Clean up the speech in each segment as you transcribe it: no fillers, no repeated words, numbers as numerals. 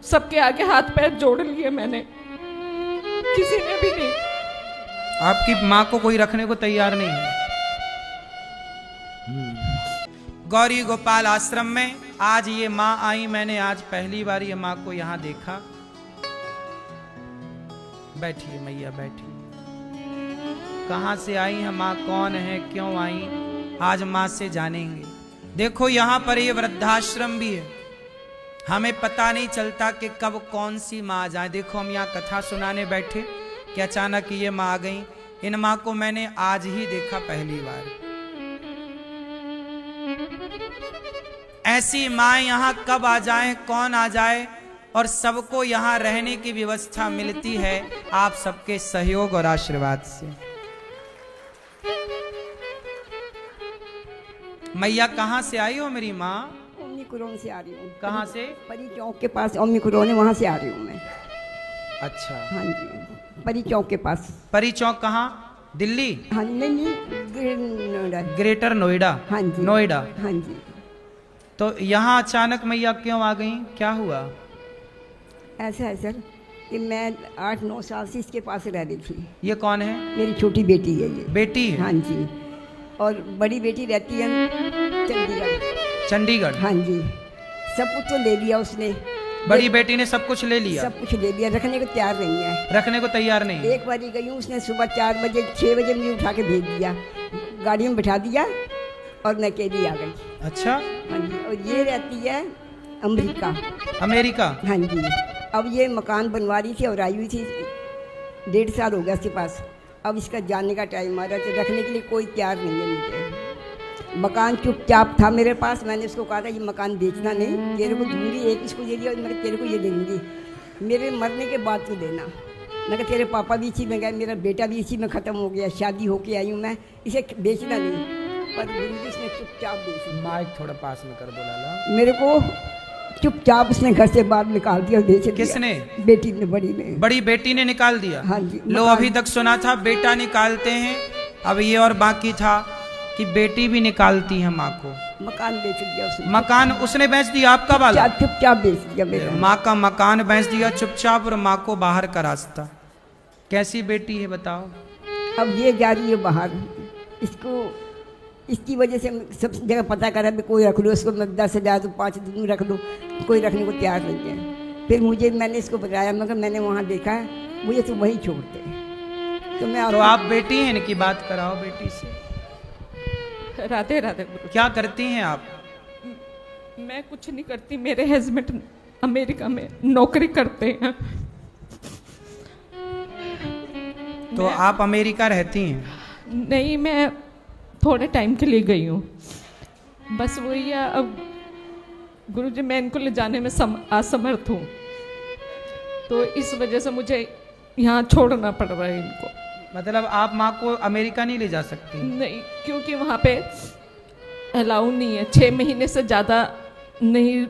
सबके आगे हाथ पैर जोड़ लिए मैंने, किसी ने भी नहीं। आपकी माँ को कोई रखने को तैयार नहीं है। गौरी गोपाल आश्रम में आज ये माँ आई, मैंने आज पहली बार ये माँ को यहाँ देखा। बैठिए मैया बैठिए। कहाँ से आई है माँ, कौन है, क्यों आई, आज माँ से जानेंगे। देखो यहाँ पर ये वृद्धाश्रम भी है, हमें पता नहीं चलता कि कब कौन सी माँ आ जाए। देखो हम यहाँ कथा सुनाने बैठे कि अचानक ये माँ आ गई। इन माँ को मैंने आज ही देखा पहली बार। ऐसी माँ यहाँ कब आ जाए, कौन आ जाए, और सबको यहाँ रहने की व्यवस्था मिलती है आप सबके सहयोग और आशीर्वाद से। मैया कहाँ से आई हो मेरी माँ? ओमनी कुरोन से आ रही हूँ। कहाँ से? परी चौक के पास ओमनी कुरोन है, वहाँ से आ रही हूँ मैं। अच्छा। हाँ जी, परी चौक के पास। परी चौक कहाँ? दिल्ली? हाँ नहीं, नोएडा। ग्रेटर नोएडा? हाँ जी, नोएडा। हाँ जी। तो यहाँ अचानक मैया क्यों आ गई, क्या हुआ? ऐसा है सर कि मैं 8-9 साल से इसके पास रह रही थी। ये कौन है? मेरी छोटी बेटी है ये। बेटी है? हाँ जी। और बड़ी बेटी रहती है चंडीगढ़। चंडीगढ़? हाँ जी। सब कुछ तो ले लिया उसने। बड़ी बेटी ने सब कुछ ले लिया? सब कुछ ले लिया, रखने को तैयार नहीं है। रखने को तैयार नहीं? एक बार गई हूँ, उसने सुबह 4 बजे 6 बजे मुझे उठा के भेज दिया, गाड़ी में बिठा दिया और मैं अकेली आ गई। अच्छा। हाँ जी। और ये रहती है अमेरिका। अमेरिका? हाँ जी। अब ये मकान बनवा रही थी और आई हुई थी, 1.5 साल हो गया इसके पास। अब इसका जाने का टाइम आ रहा है, तो रखने के लिए कोई तैयार नहीं है मुझे। मकान चुपचाप था मेरे पास, मैंने उसको कहा था ये मकान बेचना नहीं, तेरे को दूंगी, एक इसको दे दिया और मैं तेरे को ये दे दूँगी, मेरे मरने के बाद तो देना। मैं कहा तेरे पापा भी इसी में गए, मेरा बेटा भी इसी में ख़त्म हो गया, शादी होके आई हूँ मैं, इसे बेचना नहीं। पर गुरुजी इसने चुपचाप बेची। माइक थोड़ा पास में कर दो लाला। मेरे को चुपचाप उसने घर से बाहर निकाल दिया और बेच दिया। किसने? बेटी ने, बड़ी ने। बड़ी बेटी ने निकाल दिया? हाँ जी। लो अभी तक सुना था बेटा निकालते हैं, अब ये और बाकी था कि बेटी भी निकालती है माँ को। मकान बेच दिया उसने। मकान उसने बेच दिया आपका वाला? चुपचाप बेच दिया मेरा। माँ का मकान बेच दिया चुपचाप और माँ को बाहर का रास्ता। कैसी बेटी है बताओ? अब ये जा रही है बाहर, इसको इसकी वजह से सब जगह पता करा भी कोई रख लो इसको, मैं 10,000 तो 5 दिन रख लो, कोई रखने को तैयार नहीं है। फिर मैंने इसको बताया, मगर मैंने वहाँ देखा है, मुझे तो वही छोड़ते हैं। तो आप बेटी हैं, इनकी बात कराओ बेटी से। राधे राधे गुरु। क्या करती हैं आप? मैं कुछ नहीं करती, मेरे हस्बैंड अमेरिका में नौकरी करते हैं। तो आप अमेरिका रहती हैं? नहीं, मैं थोड़े टाइम के लिए गई हूँ, बस वही है। अब गुरुजी मैं इनको ले जाने में असमर्थ हूँ, तो इस वजह से मुझे यहाँ छोड़ना पड़ रहा है इनको। मतलब आप माँ को अमेरिका नहीं ले जा सकती? नहीं, क्योंकि वहाँ पे अलाउ नहीं है, 6 महीने से ज़्यादा नहीं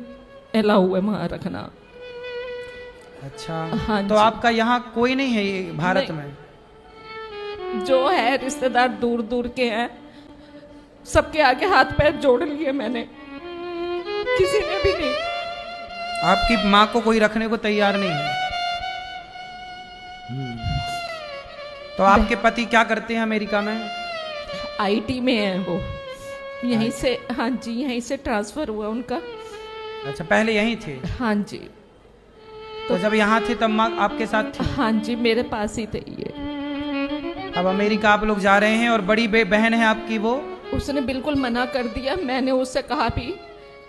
अलाउ है वहाँ रखना। अच्छा। हाँ तो जी। आपका यहाँ कोई नहीं है ये भारत में? जो है रिश्तेदार दूर दूर के हैं, सबके आगे हाथ पैर जोड़ लिए मैंने, किसी ने भी नहीं। आपकी माँ को कोई रखने को तैयार नहीं है? तो आपके पति क्या करते हैं अमेरिका में? आईटी में है वो, यहीं से। हाँ जी, यहीं से ट्रांसफर हुआ उनका। अच्छा, पहले यहीं थे? हाँ जी। तो जब यहाँ थे तब माँ आपके साथ थी? हाँ जी, मेरे पास ही थे ये। अब अमेरिका आप लोग जा रहे हैं और बड़ी बहन है आपकी, वो उसने बिल्कुल मना कर दिया। मैंने उससे कहा भी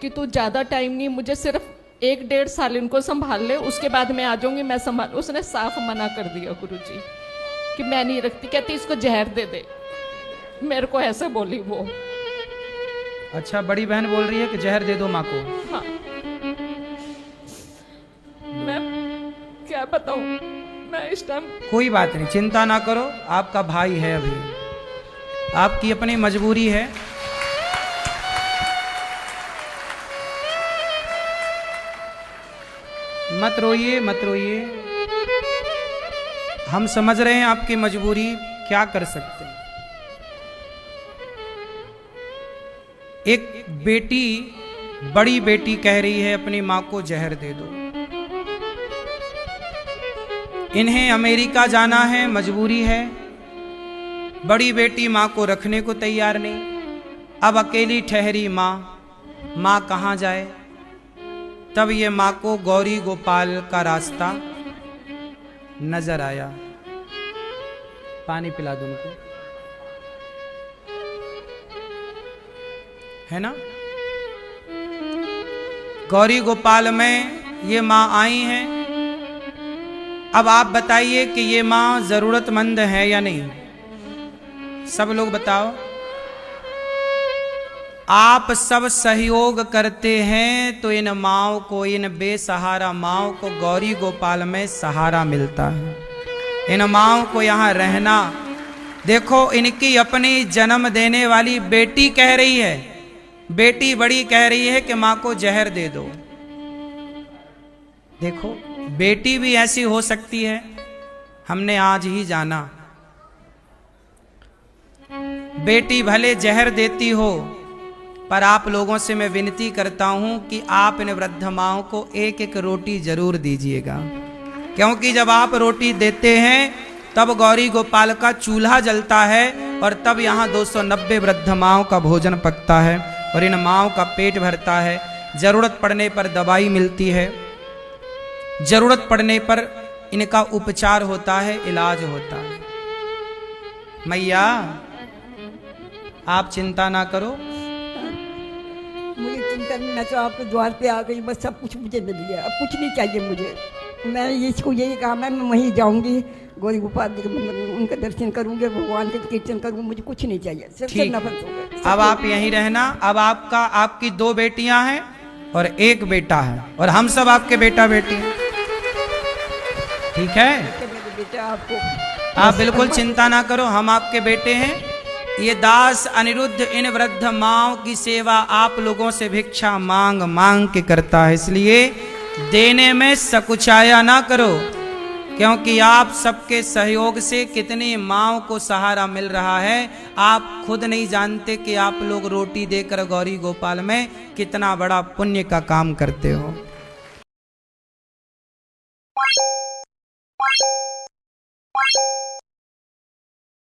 कि तू ज़्यादा टाइम नहीं, मुझे सिर्फ 1-1.5 साल इनको संभाल ले, उसके बाद मैं आ जाऊंगी, मैं संभाल। उसने साफ मना कर दिया गुरुजी कि मैं नहीं रखती। कहती इसको जहर दे दे, मेरे को ऐसे बोली वो। अच्छा, बड़ी बहन बोल रही है कि जहर दे दो माँ को? हाँ, मैं क्या बताऊं, मैं इस टाइम। कोई बात नहीं, चिंता ना करो, आपका भाई है, अभी आपकी अपनी मजबूरी है। मत रोइए मत रोइए, हम समझ रहे हैं आपकी मजबूरी, क्या कर सकते हैं। एक बेटी, बड़ी बेटी कह रही है अपनी माँ को जहर दे दो। इन्हें अमेरिका जाना है, मजबूरी है। बड़ी बेटी माँ को रखने को तैयार नहीं। अब अकेली ठहरी माँ कहाँ जाए। तब ये माँ को गौरी गोपाल का रास्ता नजर आया। पानी पिला दो उनको, है ना। गौरी गोपाल में ये माँ आई हैं। अब आप बताइए कि ये माँ जरूरतमंद है या नहीं। सब लोग बताओ। आप सब सहयोग करते हैं तो इन माँओं को, इन बेसहारा माँओं को गौरी गोपाल में सहारा मिलता है। इन माँओं को यहाँ रहना। देखो इनकी अपनी जन्म देने वाली बेटी कह रही है, बेटी बड़ी कह रही है कि माँ को जहर दे दो। देखो बेटी भी ऐसी हो सकती है, हमने आज ही जाना। बेटी भले जहर देती हो, पर आप लोगों से मैं विनती करता हूं कि आप इन वृद्ध माओं को एक एक रोटी जरूर दीजिएगा, क्योंकि जब आप रोटी देते हैं तब गौरी गोपाल का चूल्हा जलता है और तब यहाँ 290 वृद्ध माओं का भोजन पकता है और इन माओं का पेट भरता है। जरूरत पड़ने पर दवाई मिलती है, जरूरत पड़ने पर इनका उपचार होता है, इलाज होता है। मैया आप चिंता ना करो। मुझे चिंता नहीं, मैं तो आपके द्वार पे आ गई, बस सब कुछ मुझे मिल गया, अब कुछ नहीं चाहिए मुझे। मैं इसको यही कहा, मैं वहीं जाऊंगी, गौरी गोपाल जी उनका दर्शन करूंगी, भगवान का कीर्तन करूंगी, मुझे कुछ नहीं चाहिए, सबसे नफरत हो गया। अब आप यहीं रहना। अब आपकी 2 बेटियां हैं और 1 बेटा है और हम सब आपके बेटा बेटी हैं, ठीक है। बेटा आपको, आप बिल्कुल चिंता ना करो, हम आपके बेटे हैं। ये दास अनिरुद्ध इन वृद्ध माँओं की सेवा आप लोगों से भिक्षा मांग मांग के करता है, इसलिए देने में सकुचाया ना करो, क्योंकि आप सबके सहयोग से कितनी माँओं को सहारा मिल रहा है। आप खुद नहीं जानते कि आप लोग रोटी देकर गौरी गोपाल में कितना बड़ा पुण्य का काम करते हो।